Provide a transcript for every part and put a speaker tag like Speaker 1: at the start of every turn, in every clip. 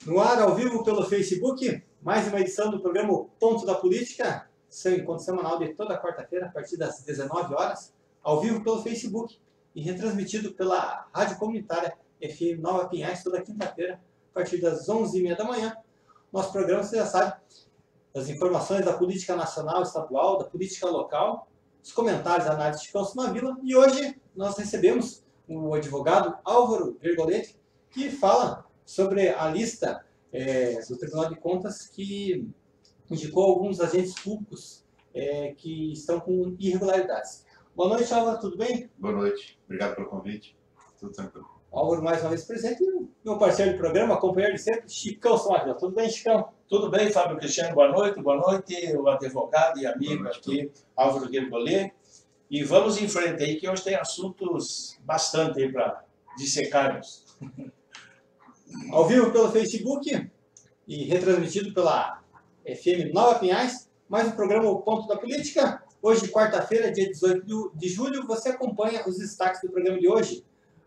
Speaker 1: No ar, ao vivo pelo Facebook, mais uma edição do programa Ponto da Política, seu encontro semanal de toda quarta-feira, a partir das 19 horas, ao vivo pelo Facebook e retransmitido pela Rádio Comunitária FM Nova Pinhais, toda quinta-feira, a partir das 11h30 da manhã. Nosso programa, você já sabe, as informações da política nacional, estadual, da política local, os comentários, a análise de Câncio na Vila. E hoje nós recebemos o advogado Álvaro Vergoletti, que fala sobre a lista do Tribunal de Contas que indicou alguns agentes públicos que estão com irregularidades. Boa noite, Álvaro, tudo bem?
Speaker 2: Boa noite, obrigado pelo convite, tudo tranquilo.
Speaker 1: Álvaro, mais uma vez presente, e o meu parceiro de programa, companheiro de sempre, Chicão Somágio. Tudo bem, Chicão?
Speaker 3: Tudo bem, Fábio Cristiano, boa noite, o advogado e amigo aqui, Álvaro Vergoletti. E vamos em frente aí, que hoje tem assuntos bastante aí para dissecarmos.
Speaker 1: Ao vivo pelo Facebook e retransmitido pela FM Nova Pinhais, mais um programa O Ponto da Política. Hoje, quarta-feira, dia 18 de julho, você acompanha os destaques do programa de hoje.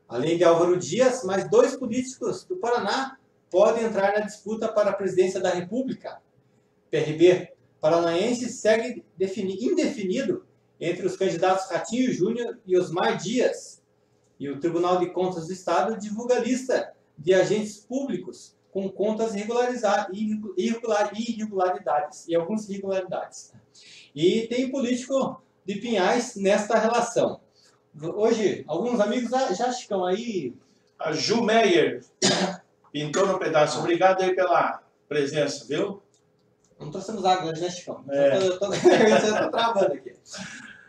Speaker 1: Além de Álvaro Dias, mais dois políticos do Paraná podem entrar na disputa para a presidência da República. PRB paranaense segue indefinido entre os candidatos Ratinho Júnior e Osmar Dias. E o Tribunal de Contas do Estado divulga a lista de agentes públicos com contas irregularidades e algumas irregularidades. E tem político de Pinhais nesta relação. Hoje, alguns amigos já estão aí.
Speaker 3: A Ju Meyer pintou no pedaço. Obrigado aí pela presença, viu?
Speaker 1: Não trouxemos água hoje, né, Chicão? Eu tô travando aqui.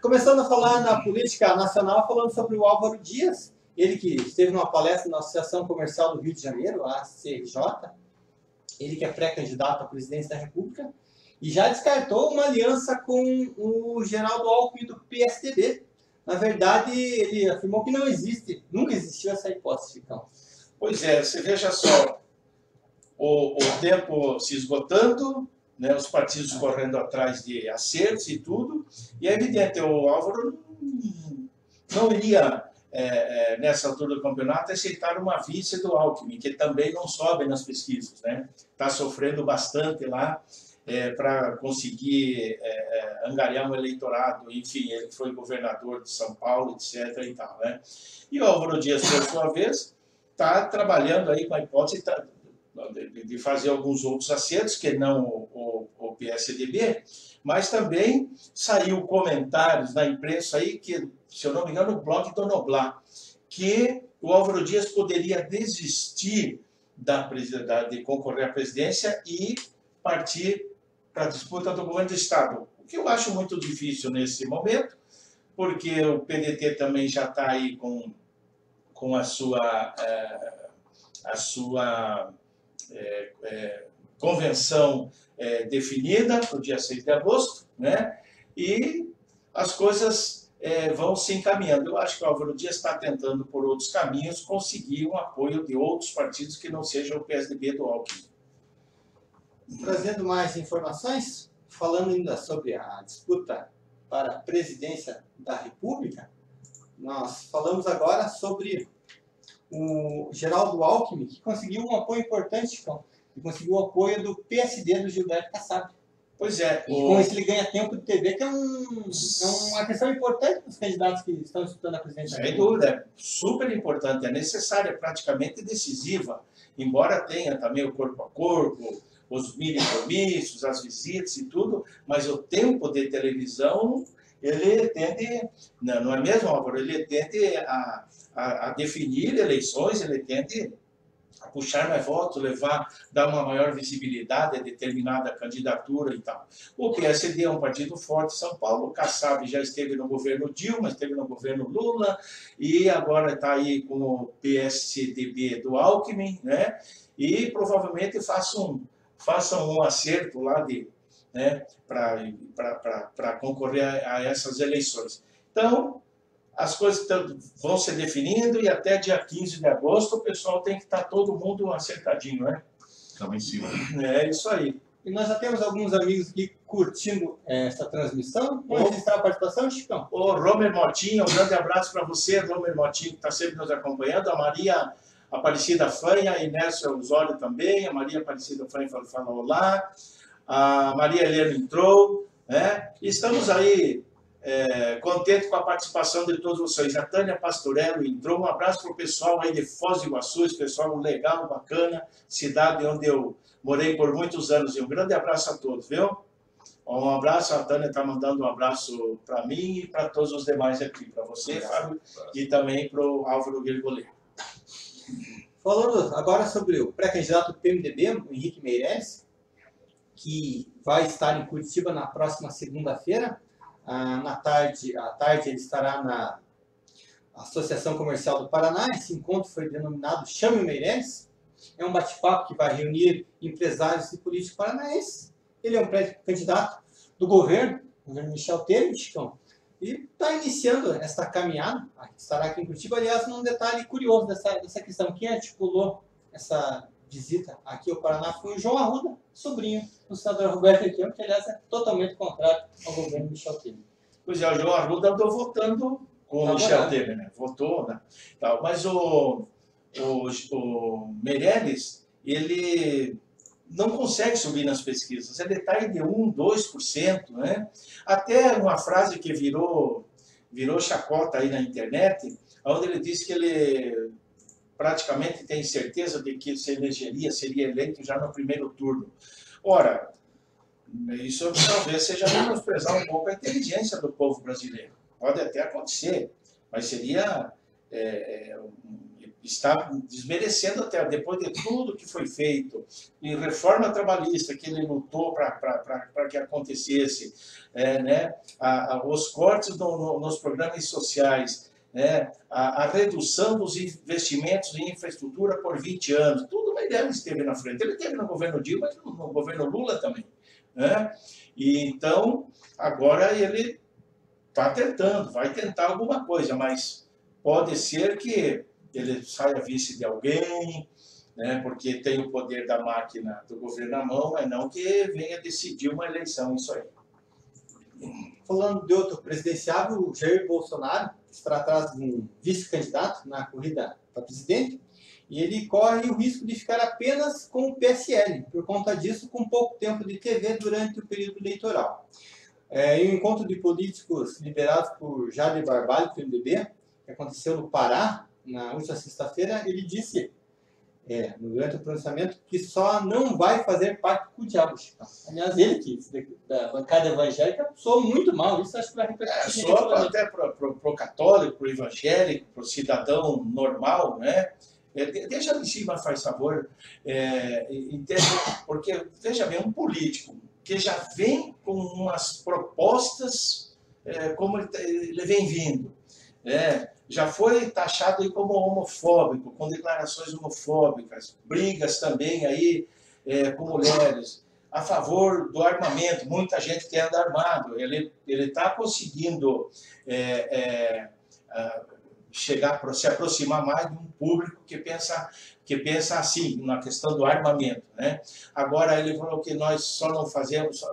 Speaker 1: Começando a falar na política nacional, falando sobre o Álvaro Dias, ele que esteve numa palestra na Associação Comercial do Rio de Janeiro, a ACJ, ele que é pré-candidato à presidência da República, e já descartou uma aliança com o Geraldo Alckmin do PSDB. Na verdade, ele afirmou que não existe, nunca existiu essa hipótese, Chicão.
Speaker 3: Pois é, você veja só, o tempo se esgotando, né, os partidos correndo atrás de acertos e tudo, e é evidente, o Álvaro não iria, nessa altura do campeonato, aceitar uma vice do Alckmin, que também não sobe nas pesquisas, né? Está sofrendo bastante lá para conseguir angariar um eleitorado, enfim, ele foi governador de São Paulo, etc. e tal, né? E o Álvaro Dias, por sua vez, está trabalhando aí com a hipótese de fazer alguns outros acertos, que não o PSDB, mas também saiu comentários na imprensa aí, que, se eu não me engano, o blog do Noblar, que o Álvaro Dias poderia desistir de concorrer à presidência e partir para a disputa do governo do Estado. O que eu acho muito difícil nesse momento, porque o PDT também já está aí com a sua convenção definida para o dia 6 de agosto, né? E as coisas vão se encaminhando. Eu acho que o Álvaro Dias está tentando, por outros caminhos, conseguir um apoio de outros partidos que não sejam o PSDB do Alckmin.
Speaker 1: Trazendo mais informações, falando ainda sobre a disputa para a presidência da República, nós falamos agora sobre o Geraldo Alckmin, que conseguiu um apoio importante, que conseguiu o apoio do PSD do Gilberto Kassab.
Speaker 3: Pois é.
Speaker 1: E com isso ele ganha tempo de TV, que é uma questão importante para os candidatos que estão disputando a presidência.
Speaker 3: Sem dúvida, é super importante, é necessária, é praticamente decisiva, embora tenha também o corpo a corpo, os mini comícios, as visitas e tudo, mas o tempo de televisão, ele tende, não é mesmo, Álvaro? Ele tende a definir eleições, ele tende a puxar mais votos, dar uma maior visibilidade a determinada candidatura e tal. O PSD é um partido forte em São Paulo, o Kassab já esteve no governo Dilma, esteve no governo Lula, e agora está aí com o PSDB do Alckmin, né? E provavelmente façam um acerto lá para concorrer a essas eleições. Então, as coisas vão se definindo e até dia 15 de agosto o pessoal tem que estar todo mundo acertadinho, né?
Speaker 2: Estamos em cima.
Speaker 3: É isso aí.
Speaker 1: E nós já temos alguns amigos aqui curtindo essa transmissão. Vamos registrar a participação, Chicão?
Speaker 3: O Romer Motinho, um grande abraço para você, Romer Motinho, que está sempre nos acompanhando. A Aparecida Fanha, a Inércio Osório também, a Maria Aparecida Fanha falou olá, a Maria Helena entrou, né? Estamos aí contentes com a participação de todos vocês. A Tânia Pastorello entrou, um abraço para o pessoal aí de Foz do Iguaçu, esse pessoal legal, bacana, cidade onde eu morei por muitos anos, e um grande abraço a todos, viu? Um abraço, a Tânia está mandando um abraço para mim e para todos os demais aqui, para você, Fábio, e também para o Álvaro Virgolê.
Speaker 1: Falando agora sobre o pré-candidato do PMDB, o Henrique Meirelles, que vai estar em Curitiba na próxima segunda-feira. À tarde ele estará na Associação Comercial do Paraná. Esse encontro foi denominado Chame o Meirelles. É um bate-papo que vai reunir empresários e políticos paranaenses. Ele é um pré-candidato do governo Michel Temer, Chicão, e está iniciando essa caminhada. Estará aqui em Curitiba. Aliás, um detalhe curioso dessa questão: quem articulou essa visita aqui ao Paraná foi o João Arruda, sobrinho do senador Roberto Requião, que aliás é totalmente contrário ao governo Michel Temer.
Speaker 3: Pois é, o João Arruda andou votando com o Michel Temer, né? Votou, né? Mas o Meirelles, ele não consegue subir nas pesquisas, ele está de 1%, 2%, né? Até uma frase que virou chacota aí na internet, onde ele disse que ele praticamente tem certeza de que seria eleito já no primeiro turno. Ora, isso talvez seja menosprezar um pouco a inteligência do povo brasileiro. Pode até acontecer, mas seria está desmerecendo até, depois de tudo que foi feito, e reforma trabalhista que ele lutou para que acontecesse, né? Os cortes nos programas sociais, né? A redução dos investimentos em infraestrutura por 20 anos, tudo o Meirelles esteve na frente. Ele esteve no governo Dilma, mas no governo Lula também, né? E então, agora ele está tentando, vai tentar alguma coisa, mas pode ser que ele saia vice de alguém, né, porque tem o poder da máquina do governo na mão, mas não que venha decidir uma eleição, isso aí.
Speaker 1: Falando de outro presidenciável, o Jair Bolsonaro estará atrás de um vice-candidato na corrida para presidente, e ele corre o risco de ficar apenas com o PSL, por conta disso, com pouco tempo de TV durante o período eleitoral. Em um encontro de políticos liderados por Jader Barbalho, do PMDB, que aconteceu no Pará, na última sexta-feira, ele disse, durante o pronunciamento, que só não vai fazer pacto com o diabo. Aliás, ele que, da bancada evangélica, soou muito mal. Isso acho que vai repercutir.
Speaker 3: Só até para o católico, para o evangélico, para o cidadão normal, né? Deixa ali em cima, faz favor. Porque, veja bem, um político que já vem com umas propostas como ele vem vindo, já foi taxado aí como homofóbico, com declarações homofóbicas, brigas também aí com mulheres, a favor do armamento, muita gente que anda armado, ele está conseguindo se aproximar mais de um público que pensa assim, na questão do armamento, né? Agora ele falou que nós só não fazemos,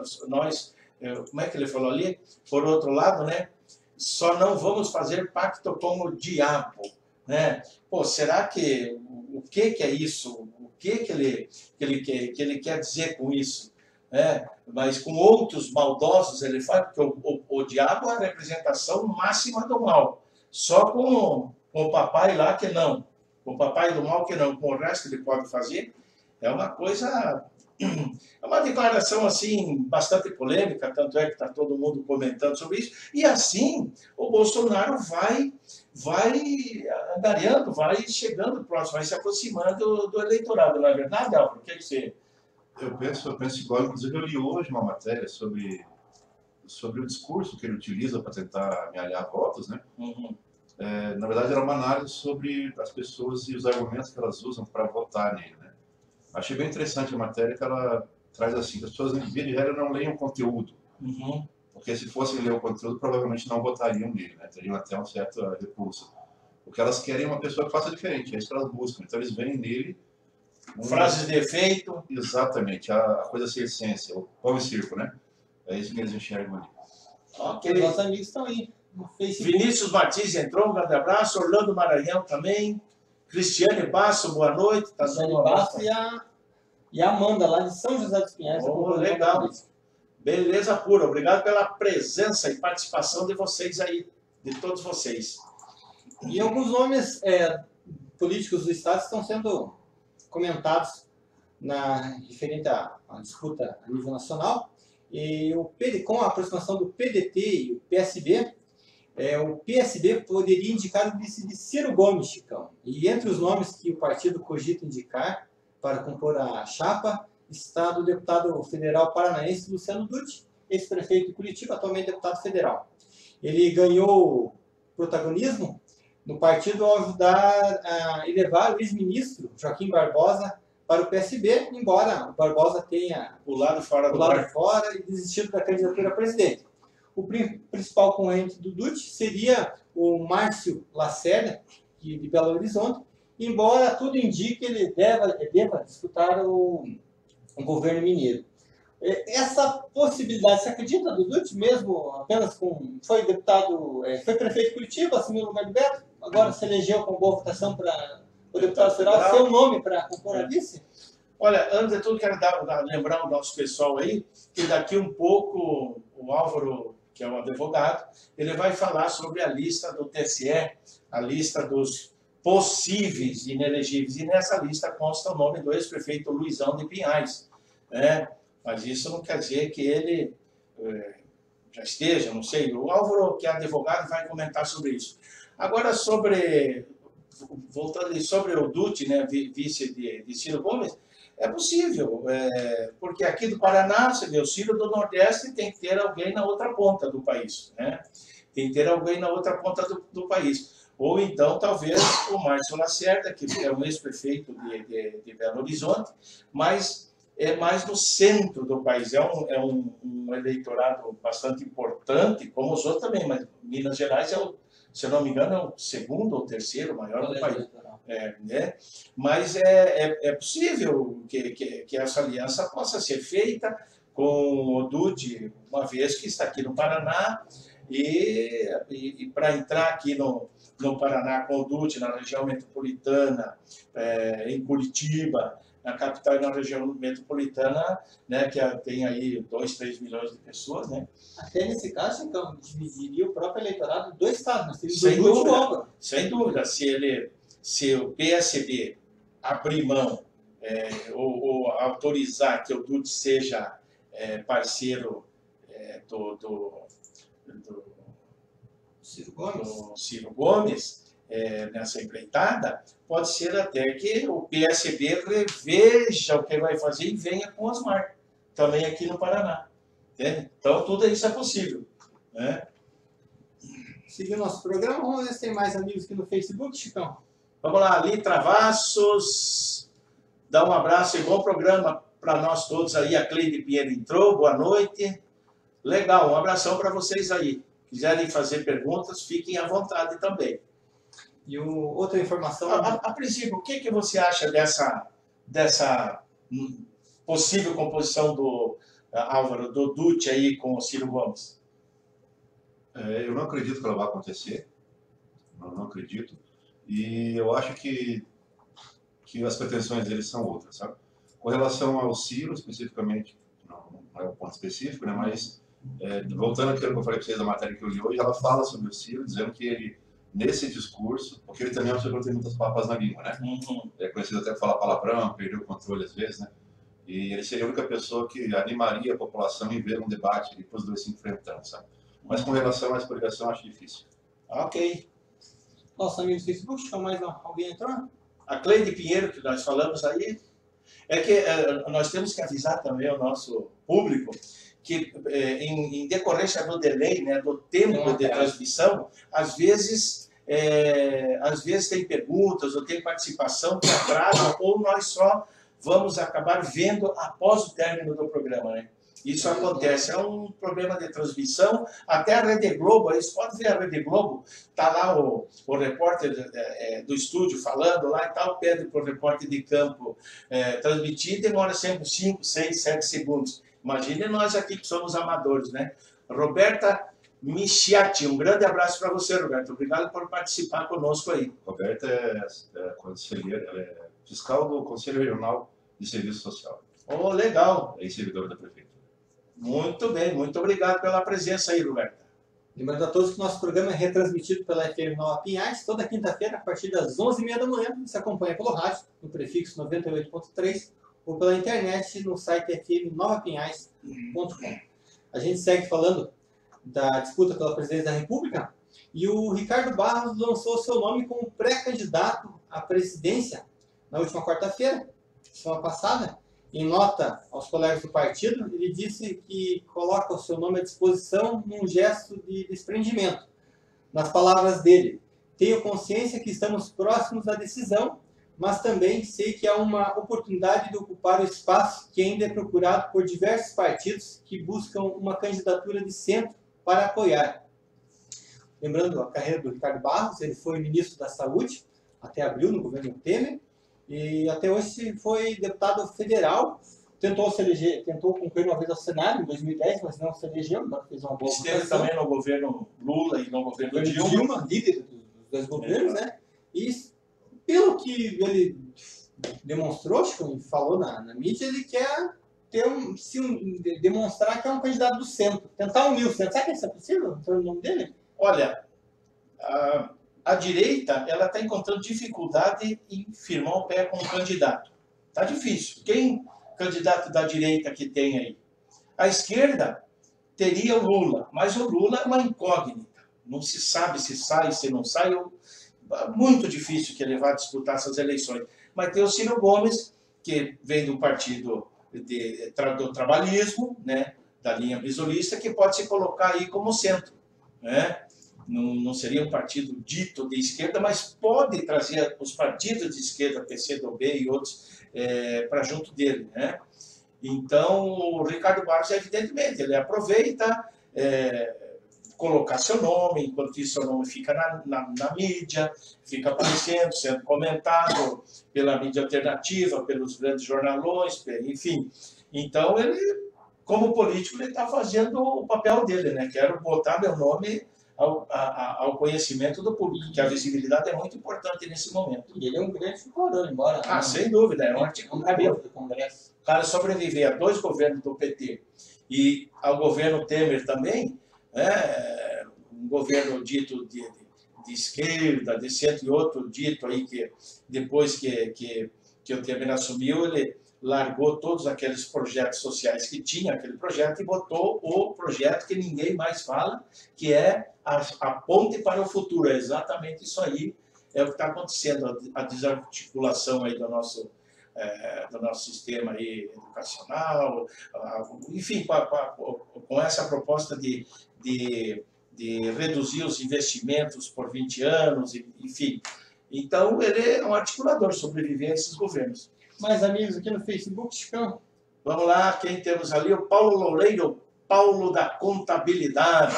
Speaker 3: como é que ele falou ali? Por outro lado, né? Só não vamos fazer pacto com o diabo, né? Pô, será que o que é isso? O que ele quer dizer com isso? Mas com outros maldosos ele faz, porque o diabo é a representação máxima do mal. Só com o papai lá que não, com o papai do mal que não, com o resto ele pode fazer. É uma coisa, é uma declaração assim bastante polêmica, tanto é que está todo mundo comentando sobre isso. E assim o Bolsonaro vai angariando, vai chegando próximo, vai se aproximando do eleitorado, não é verdade, Álvaro? O que você...
Speaker 2: Eu penso igual, inclusive eu li hoje uma matéria sobre o discurso que ele utiliza para tentar amealhar votos, né?
Speaker 3: Uhum.
Speaker 2: Na verdade era uma análise sobre as pessoas e os argumentos que elas usam para votar nele, né? Achei bem interessante a matéria, que ela traz assim, que as pessoas, em via de regra, não leem o conteúdo.
Speaker 3: Uhum.
Speaker 2: Porque se fossem ler o conteúdo, provavelmente não votariam nele, né? Teriam até uma certa repulsa. O que elas querem é uma pessoa que faça diferente, é isso que elas buscam. Então eles veem nele...
Speaker 3: Frases de efeito.
Speaker 2: Exatamente, a coisa sem essência, o pão e circo, né? É isso que eles enxergam ali.
Speaker 1: Ok, nossos amigos estão aí no Facebook.
Speaker 3: Vinícius Martins entrou, um grande abraço. Orlando Maranhão também. Cristiane Basso, boa noite. Tá
Speaker 1: Cristiane Basso e a Amanda, lá de São José dos Pinhais.
Speaker 3: Legal. Beleza pura. Obrigado pela presença e participação de vocês aí, de todos vocês.
Speaker 1: E alguns nomes políticos do Estado estão sendo comentados referente à disputa a nível nacional. E com a aproximação do PDT e o PSB, o PSB poderia indicar o vice de Ciro Gomes, Chicão. E entre os nomes que o partido cogita indicar para compor a chapa está o deputado federal paranaense Luciano Dutti, ex-prefeito de Curitiba, atualmente deputado federal. Ele ganhou protagonismo no partido ao ajudar a elevar o ex-ministro Joaquim Barbosa para o PSB, embora o Barbosa tenha
Speaker 3: pulado fora
Speaker 1: e desistido da candidatura a presidente. O principal concorrente do Dutti seria o Márcio Lacerda, de Belo Horizonte, embora tudo indique que ele deva disputar o governo mineiro. Essa possibilidade, você acredita do Dutti mesmo, apenas foi prefeito de Curitiba, assumiu o lugar do Beto, agora se elegeu com boa votação para o deputado federal, seu nome para compor a vice?
Speaker 3: Olha, antes de tudo, quero lembrar o nosso pessoal aí, que daqui um pouco o Álvaro, que é um advogado, ele vai falar sobre a lista do TSE, a lista dos possíveis inelegíveis, e nessa lista consta o nome do ex-prefeito Luizão de Pinhais, né? Mas isso não quer dizer que ele já esteja, não sei. O Álvaro, que é advogado, vai comentar sobre isso. Agora, voltando sobre o Dutti, né, vice de Ciro Gomes, é possível, porque aqui do Paraná, você vê, o Ciro do Nordeste tem que ter alguém na outra ponta do país, né? Tem que ter alguém na outra ponta do país. Ou então, talvez, o Márcio Lacerda, que é o ex-prefeito de Belo Horizonte, mas é mais no centro do país. É um eleitorado bastante importante, como os outros também, mas Minas Gerais se eu não me engano, é o segundo ou terceiro maior do país. Né? Mas é possível que essa aliança possa ser feita com o Dutti, uma vez que está aqui no Paraná, e para entrar aqui no Paraná com o Dutti, na região metropolitana, em Curitiba, na capital e na região metropolitana, né, que tem aí 2, 3 milhões de pessoas, né?
Speaker 1: Até nesse caso, então, dividiria o próprio eleitorado do Estado.
Speaker 3: Sem dúvida, sem dúvida. Se o PSB abrir mão ou autorizar que o Dutti seja parceiro do Ciro Gomes nessa empreitada, pode ser até que o PSB reveja o que vai fazer e venha com Osmar, também aqui no Paraná. Entende? Então, tudo isso é possível, né?
Speaker 1: Seguindo nosso programa, vamos ver se tem mais amigos aqui no Facebook, Chicão.
Speaker 3: Vamos lá, Ali Travassos, dá um abraço e bom programa para nós todos aí. A Cleide Pinheiro entrou, boa noite. Legal, um abração para vocês aí. Quiserem fazer perguntas, fiquem à vontade também.
Speaker 1: E outra informação...
Speaker 3: A princípio, o que você acha dessa possível composição do Álvaro, do Dutti aí com o Ciro Gomes?
Speaker 2: Eu não acredito que ela vai acontecer. Não acredito. E eu acho que as pretensões deles são outras, sabe? Com relação ao Ciro, especificamente, não é um ponto específico, né? Mas, voltando àquilo que eu falei para vocês da matéria que eu li hoje, ela fala sobre o Ciro, dizendo que ele, nesse discurso, porque ele também é uma pessoa que tem muitas papas na língua, né? É conhecido até por falar palavrão, perdeu o controle às vezes, né? E ele seria a única pessoa que animaria a população em ver um debate e os dois se enfrentando, sabe? Mas com relação à explicação, acho difícil.
Speaker 3: Ok.
Speaker 1: Nossos amigos do Facebook, chama mais alguém entrou?
Speaker 3: A Cleide Pinheiro, que nós falamos aí, é que nós temos que avisar também o nosso público que, em decorrência do delay, né, do tempo de transmissão, às vezes tem perguntas ou tem participação que atrasa, ou nós só vamos acabar vendo após o término do programa, né? Isso acontece, é um problema de transmissão. Até a Rede Globo, vocês podem ver a Rede Globo, está lá o repórter do estúdio falando lá e tal, pede para o repórter de campo transmitir, demora sempre 5, 6, 7 segundos. Imagine nós aqui que somos amadores, né? Roberta Michiati. Um grande abraço para você, Roberto. Obrigado por participar conosco aí.
Speaker 2: Roberta é conselheira, ela é fiscal do Conselho Regional de Serviço Social.
Speaker 3: Oh, legal.
Speaker 2: É servidor da prefeitura.
Speaker 3: Muito bem, muito obrigado pela presença aí, Roberto.
Speaker 1: Lembrando a todos que o nosso programa é retransmitido pela FM Nova Pinhais, toda quinta-feira, a partir das 11h30 da manhã. Você acompanha pelo rádio, no prefixo 98.3, ou pela internet, no site fmnovapinhais.com. A gente segue falando da disputa pela presidência da República, e o Ricardo Barros lançou seu nome como pré-candidato à presidência na última quarta-feira, semana passada. Em nota aos colegas do partido, ele disse que coloca o seu nome à disposição num gesto de desprendimento. Nas palavras dele, tenho consciência que estamos próximos da decisão, mas também sei que há uma oportunidade de ocupar o espaço que ainda é procurado por diversos partidos que buscam uma candidatura de centro para apoiar. Lembrando a carreira do Ricardo Barros, ele foi ministro da Saúde até abril no governo Temer, e até hoje foi deputado federal, tentou concorrer uma vez ao Senado em 2010, mas não se elegeu, agora fez uma boa
Speaker 3: Esteve
Speaker 1: votação.
Speaker 3: também no governo Lula e no governo Dilma.
Speaker 1: Dilma, líder dos dois governos, né? E pelo que ele demonstrou, acho que falou na mídia, ele quer demonstrar que é um candidato do centro, tentar unir o centro. Será que isso é possível? Não o nome dele?
Speaker 3: Olha, a direita ela está encontrando dificuldade em firmar o pé com o candidato. Está difícil. Quem candidato da direita que tem aí? A esquerda teria o Lula, mas o Lula é uma incógnita. Não se sabe se sai, se não sai. Muito difícil que ele vá disputar essas eleições. Mas tem o Ciro Gomes, que vem do partido do trabalhismo, né, da linha brisolista, que pode se colocar aí como centro, né? Não seria um partido dito de esquerda, mas pode trazer os partidos de esquerda, PCdoB e outros, para junto dele, né? Então, o Ricardo Barros, evidentemente, ele aproveita colocar seu nome, enquanto isso seu nome fica na mídia, fica aparecendo, sendo comentado pela mídia alternativa, pelos grandes jornalões, enfim. Então, ele, como político, ele está fazendo o papel dele, né? Quero botar meu nome ao conhecimento do público, que a visibilidade é muito importante nesse momento.
Speaker 1: E ele é um grande figurador, embora...
Speaker 3: sem dúvida, é um articulador
Speaker 1: do Congresso.
Speaker 3: O cara sobreviver a 2 governos do PT e ao governo Temer também, um governo dito de esquerda, de centro, e outro dito aí que depois que o Temer assumiu, ele largou todos aqueles projetos sociais que tinha, aquele projeto, e botou o projeto que ninguém mais fala, que é a ponte para o futuro. É exatamente isso aí, é o que está acontecendo, a desarticulação aí do nosso sistema aí educacional, enfim, com essa proposta de reduzir os investimentos por 20 anos, enfim. Então, ele é um articulador, sobreviver a esses governos.
Speaker 1: Mais amigos aqui no Facebook, Chicão.
Speaker 3: Vamos lá, quem temos ali? O Paulo Loureiro, Paulo da Contabilidade.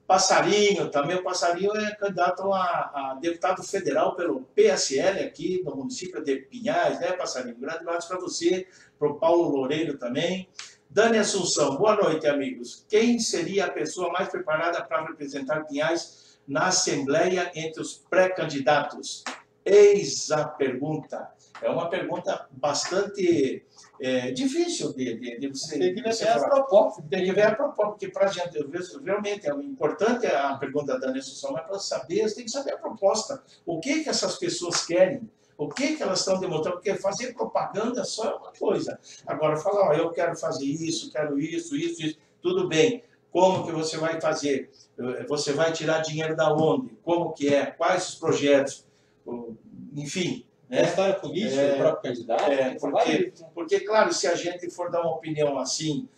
Speaker 3: Passarinho, também o Passarinho é candidato a deputado federal pelo PSL aqui no município de Pinhais, né, Passarinho? Um grande abraço para você, para o Paulo Loureiro também. Dani Assunção, boa noite, amigos. Quem seria a pessoa mais preparada para representar Pinhais na Assembleia entre os pré-candidatos? Eis a pergunta. É uma pergunta bastante difícil de você...
Speaker 1: Tem que ver as propostas.
Speaker 3: Tem que ver a proposta, porque para a gente, realmente, é importante a pergunta da Dani Assunção, mas para saber, você tem que saber a proposta. O que essas pessoas querem? O que elas estão demonstrando? Porque fazer propaganda só é uma coisa. Agora, falar, eu quero fazer isso, quero isso, tudo bem. Como que você vai fazer? Você vai tirar dinheiro da onde? Como que é? Quais os projetos? Enfim.
Speaker 1: A história política, o próprio candidato.
Speaker 3: Porque, claro, se a gente for dar uma opinião assim,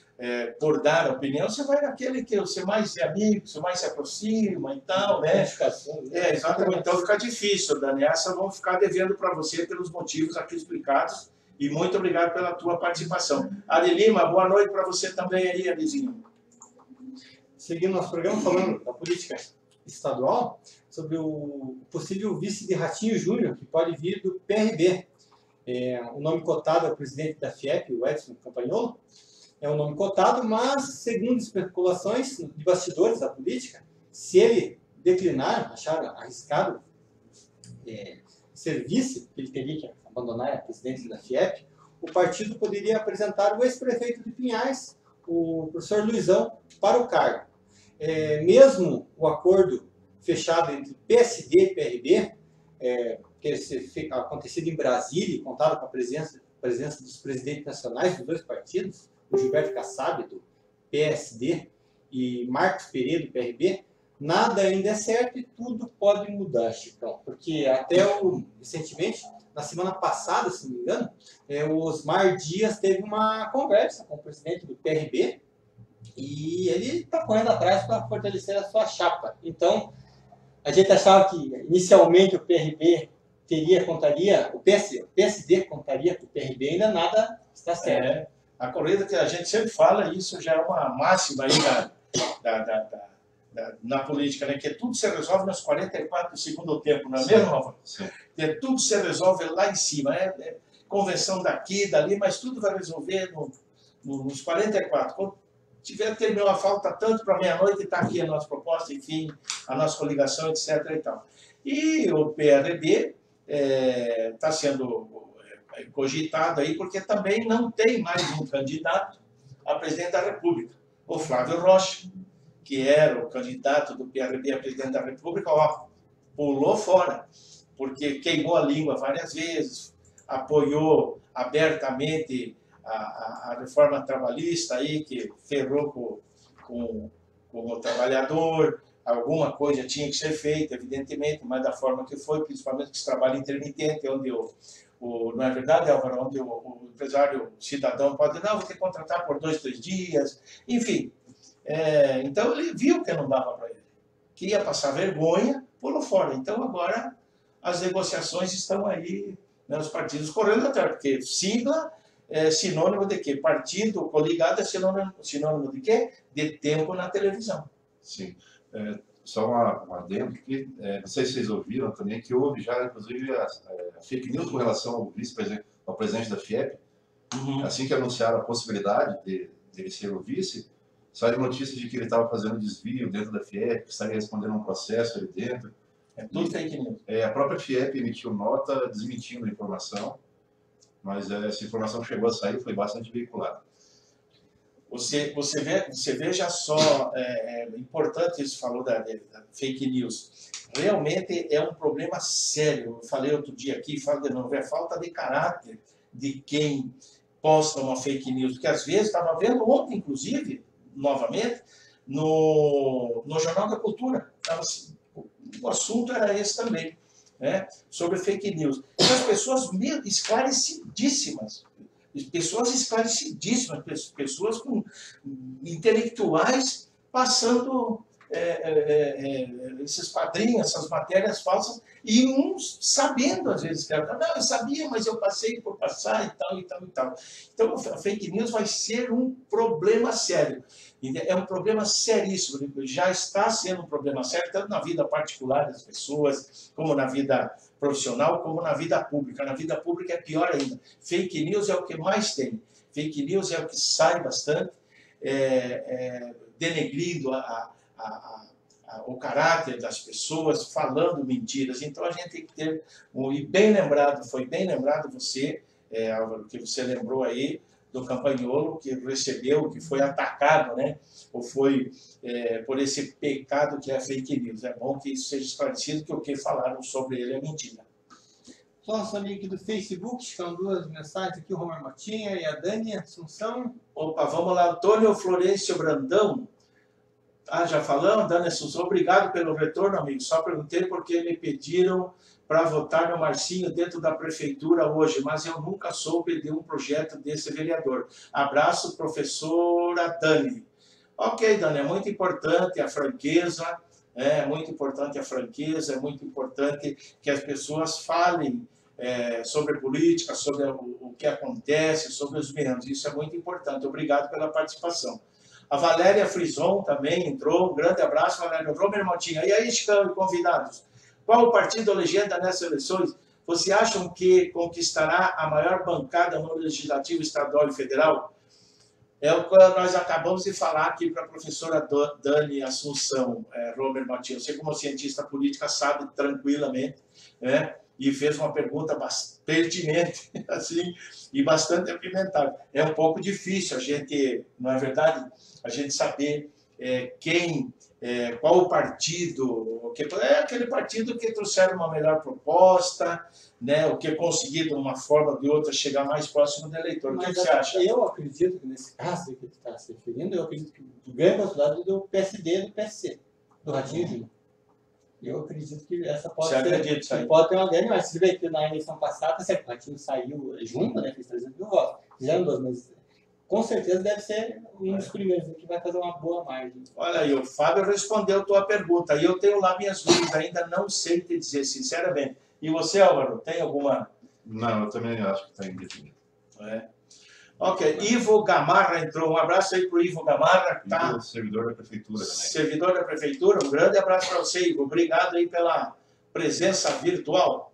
Speaker 3: por dar a opinião, você vai naquele que você mais é amigo, você mais se aproxima e tal, né? Exatamente. Então fica difícil, Dani. Essa vamos ficar devendo para você pelos motivos aqui explicados. E muito obrigado pela tua participação. Ari Lima, boa noite para você também aí, Arizinho.
Speaker 1: Seguindo nosso programa, falando da política estadual, sobre o possível vice de Ratinho Júnior, que pode vir do PRB. O nome cotado é o presidente da FIEP, o Edson Campagnolo, é um nome cotado, mas, segundo especulações de bastidores da política, se ele declinar, achar arriscado ser vice, ele teria que abandonar a presidência da FIEP, o partido poderia apresentar o ex-prefeito de Pinhais, o professor Luizão, para o cargo. Mesmo o acordo fechado entre PSD e PRB, ter acontecido em Brasília e contado com a presença dos presidentes nacionais dos dois partidos, o Gilberto Kassab, do PSD, e Marcos Pereira, do PRB, nada ainda é certo e tudo pode mudar, Chicão. Porque até recentemente, na semana passada, se não me engano, o Osmar Dias teve uma conversa com o presidente do PRB e ele está correndo atrás para fortalecer a sua chapa. Então, a gente achava que inicialmente o PRB contaria, o PSD contaria com o PRB, ainda nada está certo.
Speaker 3: A corrida que a gente sempre fala, isso já é uma máxima aí na política, né? Que tudo se resolve nos 44 do segundo tempo, não é mesmo, Álvaro? Tudo se resolve lá em cima, convenção daqui, dali, mas tudo vai resolver nos 44. Quando tiver terminou a falta tanto para meia-noite, está aqui a nossa proposta, enfim, a nossa coligação, etc. E tal. E o PRB está sendo cogitado aí, porque também não tem mais um candidato a presidente da República. O Flávio Rocha, que era o candidato do PRB a presidente da República, pulou fora, porque queimou a língua várias vezes, apoiou abertamente a reforma trabalhista aí, que ferrou com o trabalhador. Alguma coisa tinha que ser feita, evidentemente, mas da forma que foi, principalmente com esse trabalho intermitente, onde não é verdade, Álvaro, onde o empresário, o cidadão pode, não, vou ter que contratar por 2, 3 dias, enfim. Então ele viu que não dava para ele, que ia passar vergonha, pulou fora. Então agora as negociações estão aí, né, os partidos correndo atrás, porque sigla é sinônimo de quê? Partido coligado é sinônimo de quê? De tempo na televisão.
Speaker 2: Sim. Só um adendo que, não sei se vocês ouviram também, que houve já, inclusive, a fake news com relação ao vice-presidente, ao presidente da FIEP. Assim que anunciaram a possibilidade dele ser o vice, saiu notícia de que ele estava fazendo desvio dentro da FIEP, que estaria respondendo a um processo ali dentro.
Speaker 3: Tudo fake news.
Speaker 2: A própria FIEP emitiu nota desmentindo a informação, mas essa informação que chegou a sair foi bastante veiculada.
Speaker 3: Você veja só, importante isso, falou da fake news. Realmente é um problema sério. Eu falei outro dia aqui, falo de novo, é falta de caráter de quem posta uma fake news. Porque às vezes, estava vendo ontem, inclusive, novamente, no Jornal da Cultura. O assunto era esse também, né? Sobre fake news. E as pessoas esclarecidíssimas, pessoas com intelectuais passando esses quadrinhos, essas matérias falsas, e uns sabendo, às vezes, que não, eu sabia, mas eu passei por passar e tal, e tal, e tal. Então, a fake news vai ser um problema sério. É um problema seríssimo, já está sendo um problema sério, tanto na vida particular das pessoas, como na vida profissional, como na vida pública. Na vida pública é pior ainda. Fake news é o que mais tem. Fake news é o que sai bastante, denegrindo o caráter das pessoas, falando mentiras. Então a gente tem que ter, e bem lembrado, foi bem lembrado você, Álvaro, que você lembrou aí, do Campagnolo, que recebeu, que foi atacado, né? Ou foi por esse pecado que é a fake news. É bom que isso seja esclarecido, que o que falaram sobre ele é mentira.
Speaker 1: Nosso amigo aqui do Facebook, estão 2 mensagens aqui, o Romer Motinha e a Dani Assunção.
Speaker 3: Opa, vamos lá, Antônio Florencio Brandão. Já falamos, Dani Assunção, obrigado pelo retorno, amigo. Só perguntei porque me pediram para votar no Marcinho dentro da prefeitura hoje, mas eu nunca soube de um projeto desse vereador. Abraço, professora Dani. Ok, Dani, é muito importante a franqueza, é muito importante a franqueza, é muito importante que as pessoas falem sobre política, sobre o que acontece, sobre os meandros. Isso é muito importante. Obrigado pela participação. A Valéria Frison também entrou. Um grande abraço, Valéria. Romer Motinha. E aí, Chicão e convidados? Qual o partido ou legenda nessas eleições? Você acham que conquistará a maior bancada no Legislativo Estadual e Federal? É o que nós acabamos de falar aqui para a professora Dani Assunção Romer Matias. Você, como cientista política, sabe tranquilamente, né? E fez uma pergunta bastante pertinente assim, e bastante apimentada. É um pouco difícil a gente, não é verdade, a gente saber qual o partido, é aquele partido que trouxeram uma melhor proposta, né, o que conseguir de uma forma ou de outra chegar mais próximo do eleitor. O que você acha?
Speaker 1: Eu acredito que nesse caso que tu está se referindo, eu acredito que o grande resultado do PSD e do PSC, do Ratinho Júnior. Eu acredito que essa pode pode ter uma grande, mas você vê que na eleição passada, o Ratinho saiu junto, né, fez 300 mil votos, fizeram 2, mas com certeza deve ser um dos primeiros que vai fazer uma boa margem.
Speaker 3: Olha aí, o Fábio respondeu a tua pergunta, e eu tenho lá minhas dúvidas, ainda não sei te dizer sinceramente. E você, Álvaro, tem alguma?
Speaker 2: Não, eu também acho que está indefinido.
Speaker 3: Ok, Ivo Gamarra entrou. Um abraço aí para o Ivo Gamarra.
Speaker 2: Tá? Servidor da prefeitura também.
Speaker 3: Servidor da prefeitura. Um grande abraço para você, Ivo. Obrigado aí pela presença virtual.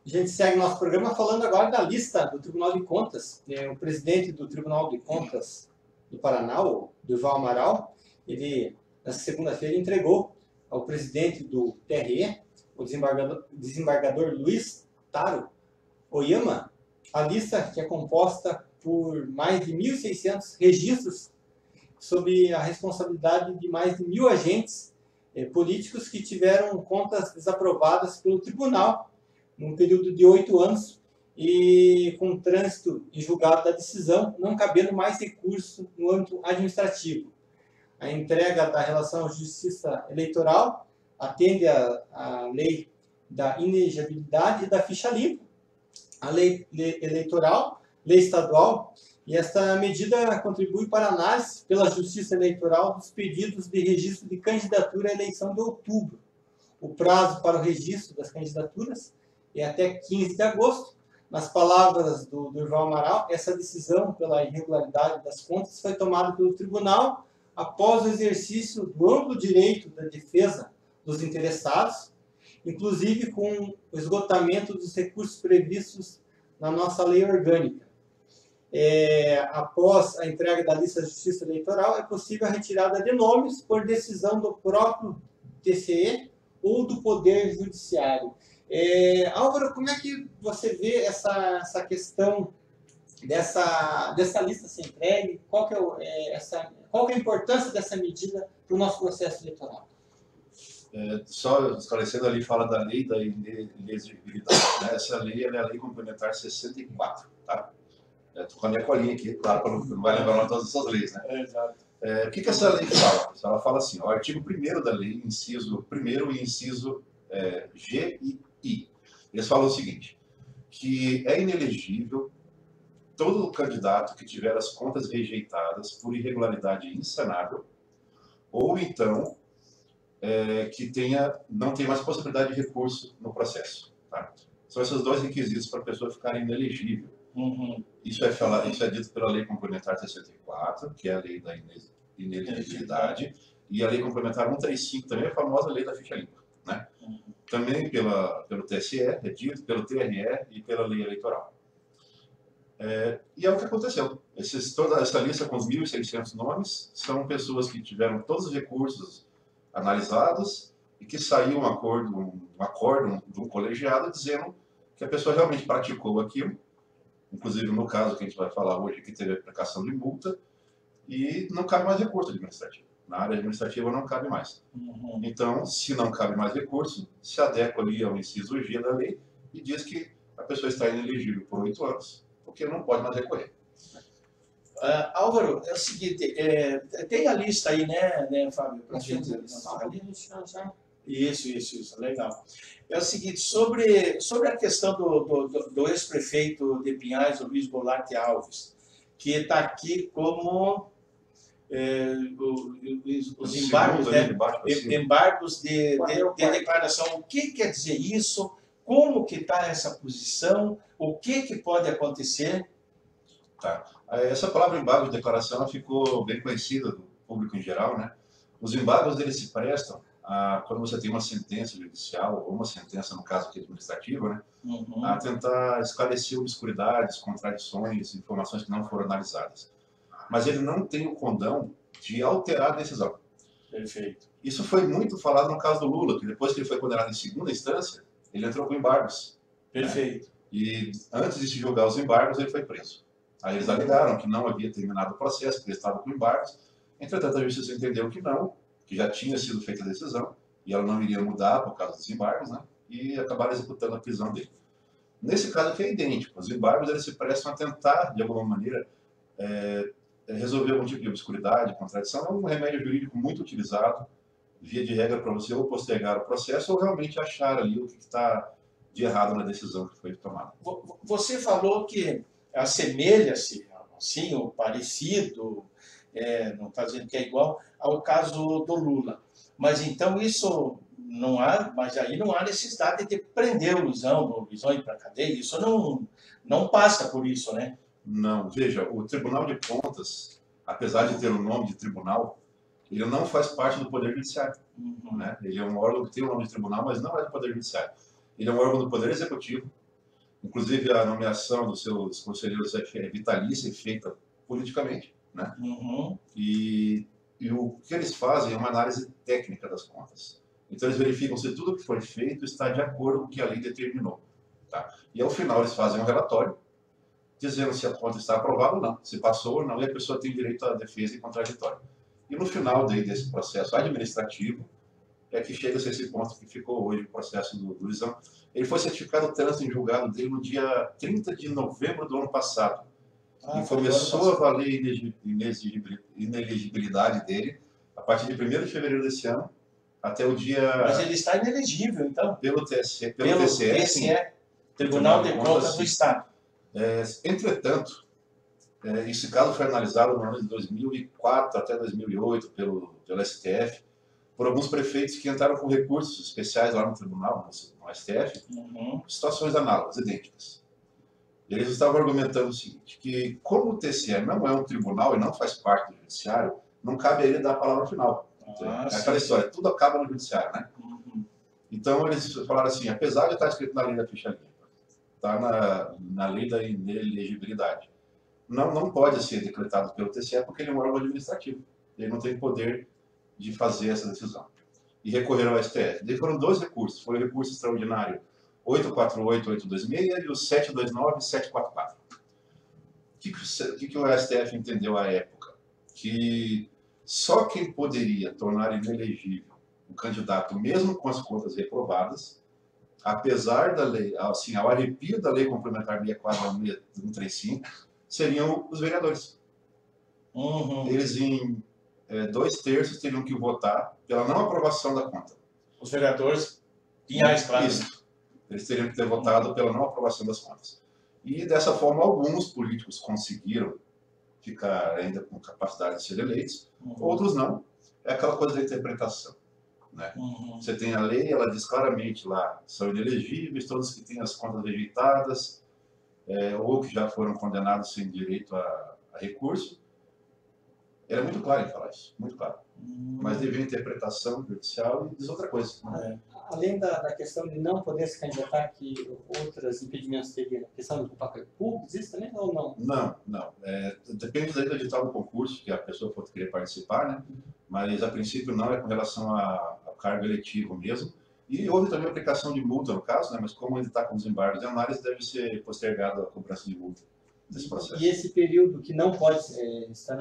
Speaker 1: A gente segue nosso programa falando agora da lista do Tribunal de Contas. O presidente do Tribunal de Contas do Paraná, o Durval Amaral, ele, nessa segunda-feira, entregou ao presidente do TRE, o desembargador Luiz Taro Oyama, a lista que é composta por mais de 1.600 registros sob a responsabilidade de mais de 1.000 agentes políticos que tiveram contas desaprovadas pelo tribunal num período de 8 anos e com trânsito em julgado da decisão, não cabendo mais recurso no âmbito administrativo. A entrega da relação à justiça eleitoral atende à lei da inexigibilidade e da ficha limpa, a lei eleitoral, lei estadual, e esta medida contribui para a análise pela Justiça Eleitoral dos pedidos de registro de candidatura à eleição de outubro. O prazo para o registro das candidaturas é até 15 de agosto. Nas palavras do Durval Amaral, essa decisão pela irregularidade das contas foi tomada pelo tribunal após o exercício do amplo direito da defesa dos interessados, inclusive com o esgotamento dos recursos previstos na nossa lei orgânica. Após a entrega da lista da Justiça Eleitoral, é possível a retirada de nomes por decisão do próprio TCE ou do Poder Judiciário. Álvaro, como é que você vê essa questão dessa lista ser entregue? Qual que é a importância dessa medida para o nosso processo eleitoral?
Speaker 2: Só esclarecendo, ali fala da lei da inexigibilidade. Né? Essa lei é a lei complementar 64. Tá? Estou com a minha colinha aqui, claro, para não vai lembrar todas essas leis. Né?
Speaker 3: Exato.
Speaker 2: O que essa lei fala? Ela fala assim, o artigo 1º da lei, inciso 1º e inciso G e I. Eles falam o seguinte, que é inelegível todo candidato que tiver as contas rejeitadas por irregularidade insanável ou então que não tem mais possibilidade de recurso no processo. Tá? São esses 2 requisitos para a pessoa ficar inelegível.
Speaker 3: Uhum.
Speaker 2: Isso é dito pela Lei Complementar 64, que é a lei da inelegibilidade, e a Lei Complementar 135 também é a famosa lei da ficha limpa. Né?
Speaker 3: Uhum.
Speaker 2: Também pelo TSE, é dito, pelo TRE e pela lei eleitoral. E é o que aconteceu. Toda essa lista com os 1.600 nomes são pessoas que tiveram todos os recursos analisados e que saiu um acórdão de um colegiado dizendo que a pessoa realmente praticou aquilo, inclusive no caso que a gente vai falar hoje, que teve aplicação de multa, e não cabe mais recurso administrativo. Na área administrativa não cabe mais.
Speaker 3: Uhum.
Speaker 2: Então, se não cabe mais recurso, se adequa ali ao inciso G da lei e diz que a pessoa está inelegível por 8 anos, porque não pode mais recorrer.
Speaker 3: Álvaro, é o seguinte, tem a lista aí, né Fábio? Pra gente Isso, legal. É o seguinte, sobre a questão do ex-prefeito de Pinhais, o Luiz Goulart Alves, que está aqui como os embargos, embargos de declaração. O que quer dizer isso? Como que está essa posição? O que pode acontecer?
Speaker 2: Tá. Essa palavra embargo de declaração ela ficou bem conhecida do público em geral, né? Os embargos eles se prestam quando você tem uma sentença judicial ou uma sentença, no caso aqui administrativa, né?
Speaker 3: Uhum.
Speaker 2: A tentar esclarecer obscuridades, contradições, informações que não foram analisadas. mas ele não tem o condão de alterar a decisão.
Speaker 3: Perfeito.
Speaker 2: Isso foi muito falado no caso do Lula, que depois que ele foi condenado em segunda instância, ele entrou com embargos.
Speaker 3: Perfeito.
Speaker 2: E antes de se julgar os embargos, ele foi preso. Aí eles alegaram que não havia terminado o processo, que ele estava com embargos. Entretanto, a justiça entendeu que não, que já tinha sido feita a decisão, e ela não iria mudar por causa dos embargos, né? E acabaram executando a prisão dele. Nesse caso aqui é idêntico. Os embargos eles se prestam a tentar, de alguma maneira, resolver algum tipo de obscuridade, contradição. É um remédio jurídico muito utilizado, via de regra, para você ou postergar o processo ou realmente achar ali o que está de errado na decisão que foi tomada.
Speaker 3: Você falou que assemelha-se, assim, ou parecido, não está dizendo que é igual, ao caso do Lula. Mas então isso não há, mas aí não há necessidade de prender o Luizão ir para a cadeia, isso não passa por isso, né?
Speaker 2: Não, veja, o Tribunal de Contas, apesar de ter o nome de tribunal, ele não faz parte do Poder Judiciário.
Speaker 3: Uhum.
Speaker 2: Né? Ele é um órgão que tem o nome de tribunal, mas não é do Poder Judiciário. Ele é um órgão do Poder Executivo, inclusive a nomeação dos seus conselheiros é vitalícia e feita politicamente. Né?
Speaker 3: Uhum.
Speaker 2: E o que eles fazem é uma análise técnica das contas. Então eles verificam se tudo que foi feito está de acordo com o que a lei determinou. Tá? E ao final eles fazem um relatório dizendo se a conta está aprovada ou não, se passou ou não, e a pessoa tem direito à defesa e contraditório. E no final desse processo administrativo é que chega-se a esse ponto que ficou hoje o processo do Luizão. Ele foi certificado o trânsito em julgado dele no dia 30 de novembro do ano passado. E começou a valer a inelegibilidade dele a partir de 1º de fevereiro desse ano até o dia...
Speaker 3: Mas ele está inelegível, então?
Speaker 2: Pelo TSE,
Speaker 3: Tribunal de Contas do Estado.
Speaker 2: Entretanto, esse caso foi analisado no ano de 2004 até 2008 pelo STF, por alguns prefeitos que entraram com recursos especiais lá no tribunal, no STF, situações análogas, idênticas. Eles estavam argumentando o seguinte, que como o TSE não é um tribunal e não faz parte do judiciário, não cabe a ele dar a palavra final. É aquela história, tudo acaba no judiciário, né? Então eles falaram assim, apesar de estar escrito na lei da ficha limpa, está na lei da inelegibilidade, não pode ser decretado pelo TSE porque ele é um órgão administrativo. Ele não tem poder de fazer essa decisão. E recorreram ao STF. Daí foram 2 recursos. Foi o recurso extraordinário 848-826 e o 729-744. O que o STF entendeu à época? Que só quem poderia tornar inelegível o candidato, mesmo com as contas reprovadas, apesar da lei, assim, ao arrepio da lei complementar 64/135, seriam os vereadores. Eles, em 2/3, teriam que votar pela não aprovação da conta.
Speaker 3: Os vereadores pinhais, claro.
Speaker 2: Isso. Eles teriam que ter votado pela não aprovação das contas. E, dessa forma, alguns políticos conseguiram ficar ainda com capacidade de ser eleitos, outros não. É aquela coisa da interpretação. Né? Você tem a lei, ela diz claramente lá, são inelegíveis todos que têm as contas rejeitadas, ou que já foram condenados sem direito a recurso. Ela é muito clara em falar isso, muito claro. Mas devido à interpretação judicial, e diz outra coisa.
Speaker 1: Além da questão de não poder se candidatar, que outros impedimentos teria? A questão do papel público, existe também ou não?
Speaker 2: Não. Depende do edital do concurso, que a pessoa for querer participar, né? Mas a princípio não, é com relação ao cargo eletivo mesmo. E houve também aplicação de multa no caso, né? Mas como ele está com os embargos de análise, deve ser postergado a cobrança de multa desse processo.
Speaker 1: E esse período que não pode estar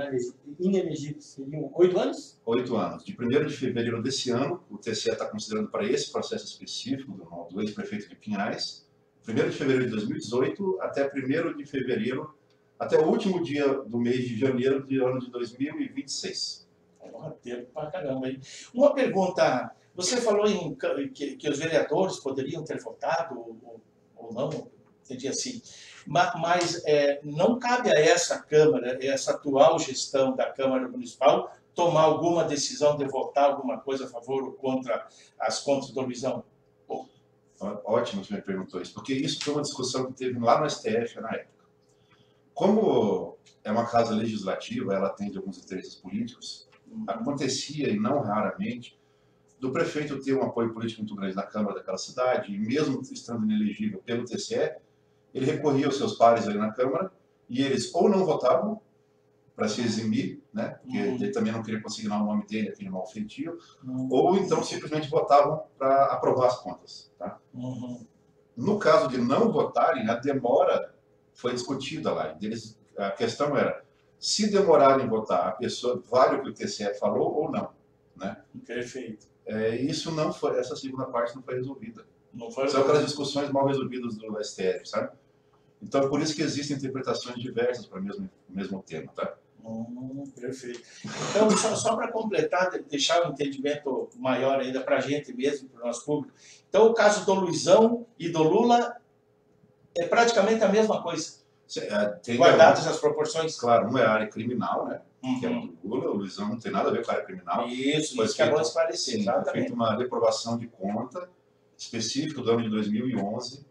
Speaker 1: inelegível seriam 8 anos?
Speaker 2: 8 anos. De 1º de fevereiro desse ano, o TSE está considerando para esse processo específico do ex-prefeito de Pinhais, 1º de fevereiro de 2018 até 1º de fevereiro, até o último dia do mês de janeiro do ano de 2026.
Speaker 3: Tempo pra caramba, hein? Uma pergunta, você falou que os vereadores poderiam ter votado ou não, entendi assim, mas não cabe a essa Câmara, essa atual gestão da Câmara Municipal, tomar alguma decisão de votar alguma coisa a favor ou contra as contas do Luizão?
Speaker 2: Ótimo que você me perguntou isso, porque isso foi uma discussão que teve lá no STF na época. Como é uma casa legislativa, ela atende alguns interesses políticos, acontecia, e não raramente, do prefeito ter um apoio político muito grande na Câmara daquela cidade, e mesmo estando inelegível pelo TSE, ele recorria aos seus pares ali na Câmara, e eles ou não votavam, para se eximir, né? Porque ele também não queria consignar o nome dele, aquele malfeitio, ou então simplesmente votavam para aprovar as contas. Tá? No caso de não votarem, a demora foi discutida lá. A questão era, se demorarem em votar, a pessoa vale o que o TCE falou ou não? Né?
Speaker 3: Perfeito.
Speaker 2: Isso não foi, essa segunda parte não foi resolvida.
Speaker 3: Não foi
Speaker 2: São aquelas discussões mal resolvidas do STF, sabe? Então, é por isso que existem interpretações diversas para o mesmo tema, tá?
Speaker 3: Perfeito. Então, só para completar, deixar um entendimento maior ainda para a gente mesmo, para o nosso público. Então, o caso do Luizão e do Lula é praticamente a mesma coisa. Guardadas as proporções.
Speaker 2: Claro, um é a área criminal, né? Que é o do Lula, o Luizão não tem nada a ver com a área criminal.
Speaker 3: Isso que é bom esclarecer.
Speaker 2: Sim, foi feita uma reprovação de conta específica do ano de 2011.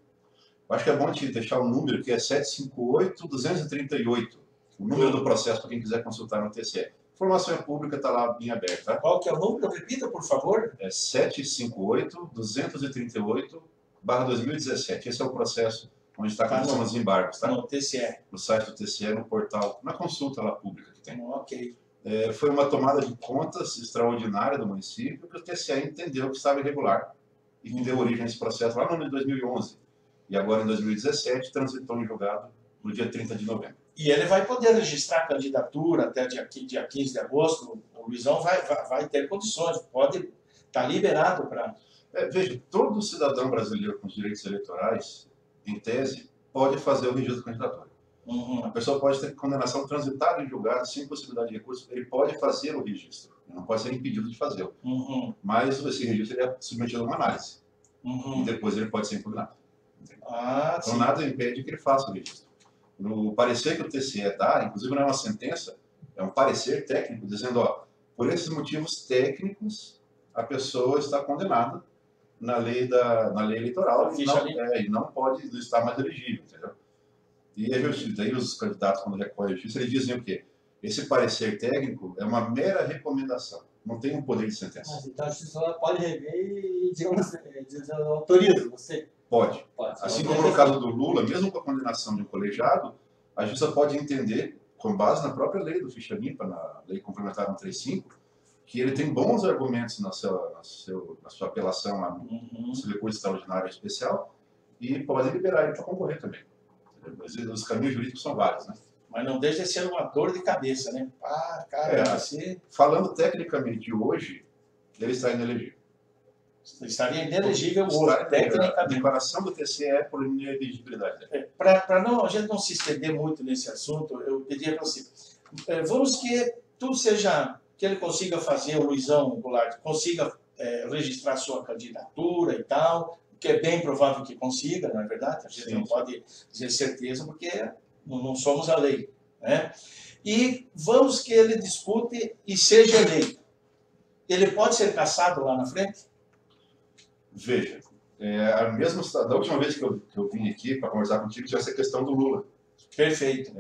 Speaker 2: Acho que é bom te deixar o número, que é 758-238. O número do processo para quem quiser consultar no TCE. Informação é pública, está lá bem aberta. Tá?
Speaker 3: Qual que é o número? Repita, por favor.
Speaker 2: É 758-238/2017. Esse é o processo onde está acontecendo os embargos. Tá?
Speaker 3: No TCE.
Speaker 2: No site do TCE, no portal, na consulta lá pública que tem.
Speaker 3: Ok.
Speaker 2: Foi uma tomada de contas extraordinária do município que o TCE entendeu que estava irregular e que deu origem a esse processo lá no ano de 2011. E agora, em 2017, transitou em julgado no dia 30 de novembro.
Speaker 3: E ele vai poder registrar a candidatura até dia 15 de agosto. O Luizão vai ter condições, pode estar liberado para...
Speaker 2: Veja, todo cidadão brasileiro com os direitos eleitorais, em tese, pode fazer o registro de candidatura. A pessoa pode ter condenação transitada em julgado sem possibilidade de recurso, ele pode fazer o registro, ele não pode ser impedido de fazê-lo. Mas esse registro ele é submetido a uma análise. E depois ele pode ser impugnado. Então nada impede que ele faça o registro. No parecer que o TCE dá, inclusive não é uma sentença, é um parecer técnico dizendo, ó, por esses motivos técnicos, a pessoa está condenada na lei eleitoral e não pode estar mais elegível, entendeu? E a justiça, daí os candidatos, quando recorrem à justiça, eles dizem o quê? Esse parecer técnico é uma mera recomendação, não tem um poder de sentença.
Speaker 1: Então a justiça pode rever e, digamos, autoriza você?
Speaker 2: Pode. Assim como no caso do Lula, mesmo com a condenação de um colegiado, a justiça pode entender, com base na própria lei do Ficha Limpa, na lei complementar 135, que ele tem bons argumentos na sua apelação lá no seu recurso extraordinário especial e pode liberar ele para concorrer também. Os caminhos jurídicos são vários, né?
Speaker 3: Mas não deixa de ser uma dor de cabeça, né?
Speaker 2: Falando tecnicamente hoje, ele está inelegível.
Speaker 3: Estaria inelegível hoje, tecnicamente.
Speaker 2: A declaração do TCE é por inelegibilidade.
Speaker 3: Para a gente não se estender muito nesse assunto, eu pediria para você, vamos que tudo seja, que ele consiga fazer, o Luizão Goulart, consiga registrar sua candidatura e tal, que é bem provável que consiga, não é verdade? A gente não pode dizer certeza, porque não somos a lei. Né? E vamos que ele dispute e seja eleito. Ele pode ser cassado lá na frente?
Speaker 2: Veja, da última vez que eu vim aqui para conversar contigo, tinha essa questão do Lula.
Speaker 3: Perfeito.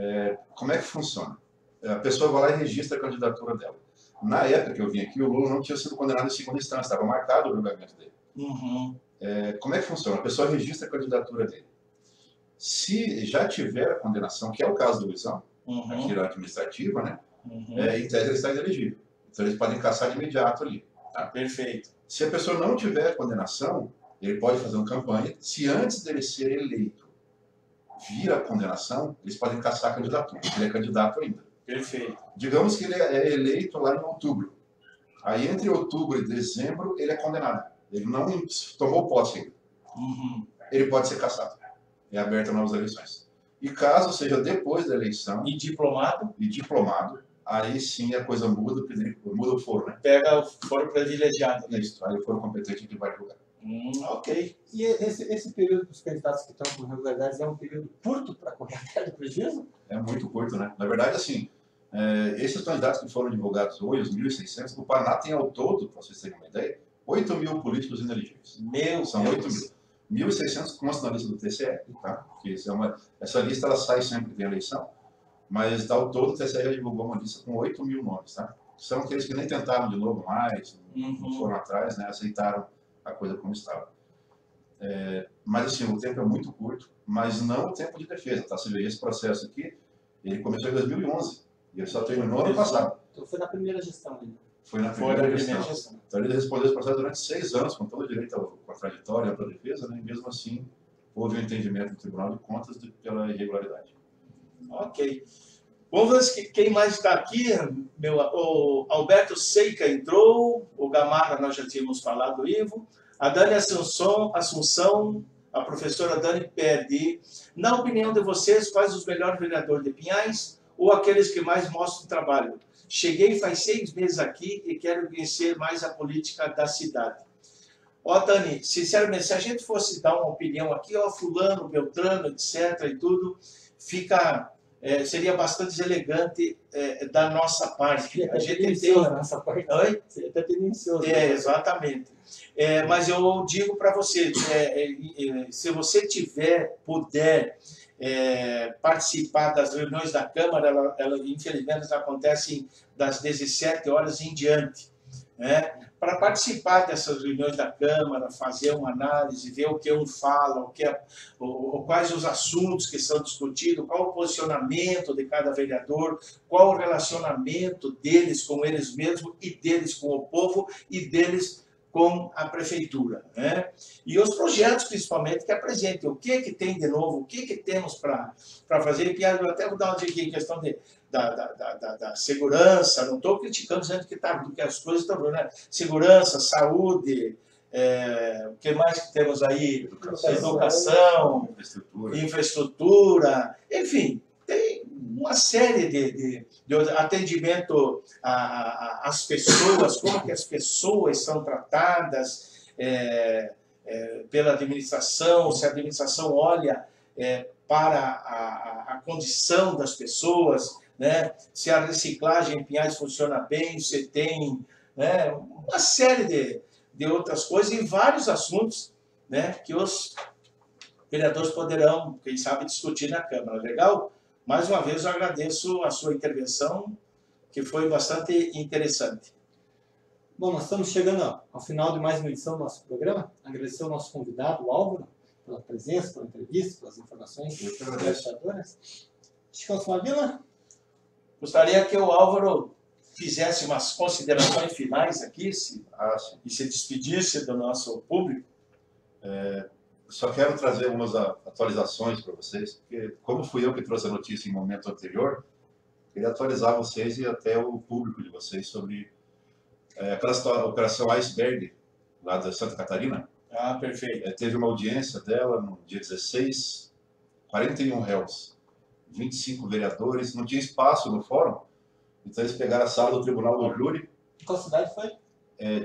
Speaker 2: Como é que funciona? A pessoa vai lá e registra a candidatura dela. Na época que eu vim aqui, o Lula não tinha sido condenado em segunda instância, estava marcado o julgamento dele. Como é que funciona? A pessoa registra a candidatura dele. Se já tiver a condenação, que é o caso do Luizão, aqui na administrativa, né? Em tese ele está inelegível. Então eles podem caçar de imediato ali. Tá?
Speaker 3: Perfeito.
Speaker 2: Se a pessoa não tiver condenação, ele pode fazer uma campanha. Se antes dele ser eleito vir a condenação, eles podem caçar a candidatura, porque ele é candidato ainda.
Speaker 3: Perfeito.
Speaker 2: Digamos que ele é eleito lá em outubro. Aí entre outubro e dezembro ele é condenado. Ele não tomou posse ainda. Ele pode ser cassado. É aberta novas eleições. E caso seja depois da eleição...
Speaker 3: E diplomado?
Speaker 2: Aí sim a coisa muda, porque muda o foro, né?
Speaker 3: Pega o foro privilegiado.
Speaker 2: Isso, aí o foro competente que vai julgar.
Speaker 3: Ok.
Speaker 1: E esse período dos candidatos que estão com irregularidades é um período curto para correr atrás do prejuízo?
Speaker 2: É muito curto, né? Na verdade, assim, esses candidatos que foram divulgados hoje, os 1.600, o Paraná tem ao todo, para vocês terem uma ideia, 8.000 políticos inelegíveis. São 8.000. 1.600 constam na lista do TCE, tá? Porque essa lista ela sai sempre que tem eleição, mas ao todo o TCE já divulgou uma lista com 8.000 nomes, tá? São aqueles que nem tentaram de novo mais, não foram atrás, né? Aceitaram a coisa como estava. Mas assim, o tempo é muito curto, mas não o tempo de defesa, tá? Você vê esse processo aqui, ele começou em 2011. E ele só terminou ano passado.
Speaker 1: Então foi na primeira gestão ainda.
Speaker 2: Foi na primeira gestão. Então ele respondeu esse processo durante 6 anos, com todo o direito ao contraditório e à defesa, né? E mesmo assim houve um entendimento do Tribunal de Contas pela irregularidade.
Speaker 3: Ok. Vamos ver quem mais está aqui. O Alberto Seica entrou, o Gamarra nós já tínhamos falado, Ivo. A Dani Assunção, a professora Dani pede, na opinião de vocês, quais os melhores vereadores de Pinhais ou aqueles que mais mostram trabalho? Cheguei faz 6 meses aqui e quero conhecer mais a política da cidade. Ó, Dani, sinceramente, se a gente fosse dar uma opinião aqui, ó, fulano, Beltrano, etc. e tudo, seria bastante deselegante da nossa parte. A gente tem
Speaker 1: da nossa parte.
Speaker 3: Oi?
Speaker 1: Seria até tendencioso.
Speaker 3: Exatamente. Mas eu digo para você, se você puder participar das reuniões da Câmara, ela infelizmente acontecem das 17 horas em diante, né? Para participar dessas reuniões da Câmara, fazer uma análise, ver o que um fala, quais os assuntos que são discutidos, qual o posicionamento de cada vereador, qual o relacionamento deles com eles mesmos e deles com o povo e deles com a prefeitura, né? E os projetos, principalmente, que apresentem o que tem de novo, o que temos para fazer. E eu até vou dar uma dica aqui em questão da segurança, não estou criticando, dizendo que as coisas estão boas, né? Segurança, saúde, o que mais que temos aí? Educação, infraestrutura, enfim, tem uma série de atendimento às pessoas, como que as pessoas são tratadas pela administração, se a administração olha para a condição das pessoas, né? Se a reciclagem em Pinhais funciona bem, se tem, né, uma série de outras coisas e vários assuntos, né, que os vereadores poderão, quem sabe, discutir na Câmara. Legal? Mais uma vez, eu agradeço a sua intervenção, que foi bastante interessante.
Speaker 1: Bom, nós estamos chegando ao final de mais uma edição do nosso programa. Agradecer ao nosso convidado, o Álvaro, pela presença, pela entrevista, pelas informações prestadoras. Chico Vila.
Speaker 3: Gostaria que o Álvaro fizesse umas considerações finais aqui e se despedisse do nosso público.
Speaker 2: Só quero trazer algumas atualizações para vocês, porque como fui eu que trouxe a notícia em momento anterior, queria atualizar vocês e até o público de vocês sobre aquela operação Iceberg, lá da Santa Catarina.
Speaker 3: Ah, perfeito.
Speaker 2: Teve uma audiência dela no dia 16, 41 réus, 25 vereadores, não tinha espaço no fórum, então eles pegaram a sala do Tribunal do Júri.
Speaker 1: Qual cidade foi?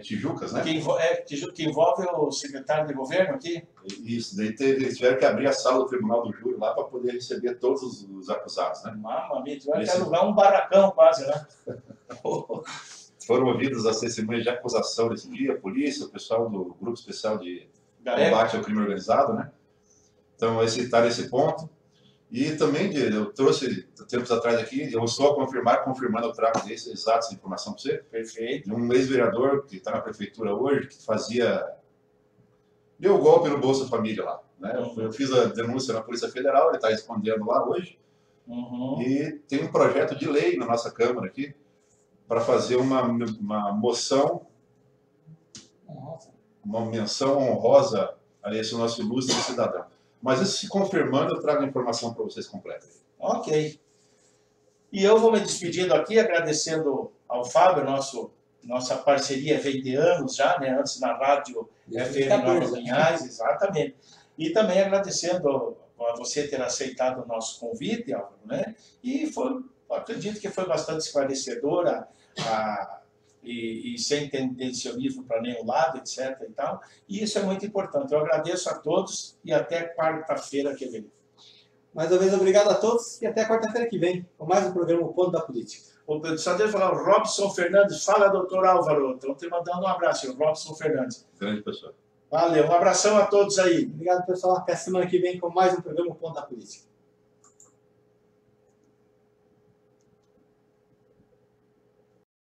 Speaker 2: Tijucas, né?
Speaker 3: Que envolve o secretário de governo aqui?
Speaker 2: Isso, daí eles tiveram que abrir a sala do Tribunal do Júri lá para poder receber todos os acusados, né?
Speaker 3: Mamãe, vai até alugar um barracão quase, né?
Speaker 2: Foram ouvidas as testemunhas de acusação nesse dia, a polícia, o pessoal do Grupo Especial de Combate ao Crime Organizado, né? Então, esse está nesse ponto. E também, eu trouxe tempos atrás aqui, eu estou confirmando, eu trago desses exatos informação para você.
Speaker 3: Perfeito.
Speaker 2: De um ex-vereador que está na prefeitura hoje, que deu golpe no Bolsa Família lá, né? Eu fiz a denúncia na Polícia Federal, ele está respondendo lá hoje. E tem um projeto de lei na nossa Câmara aqui, para fazer uma moção, uma menção honrosa a esse nosso ilustre cidadão. Mas isso se confirmando, eu trago a informação para vocês completa.
Speaker 3: Ok. E eu vou me despedindo aqui, agradecendo ao Fábio, nossa parceria vem de anos já, né? Antes na rádio FM Nova Pinhais, exatamente. E também agradecendo a você ter aceitado o nosso convite, Álvaro, né? E acredito que foi bastante esclarecedora e sem tendencionismo para nenhum lado, etc. E tal. E isso é muito importante. Eu agradeço a todos e até quarta-feira que vem.
Speaker 1: Mais uma vez, obrigado a todos e até quarta-feira que vem, com mais um programa O Ponto da Política.
Speaker 3: Só deixa eu falar, o Robson Fernandes, fala, doutor Álvaro. Estão te mandando um abraço, o Robson Fernandes.
Speaker 2: Grande pessoa.
Speaker 3: Valeu, um abração a todos aí.
Speaker 1: Obrigado, pessoal. Até semana que vem com mais um programa O Ponto da Política.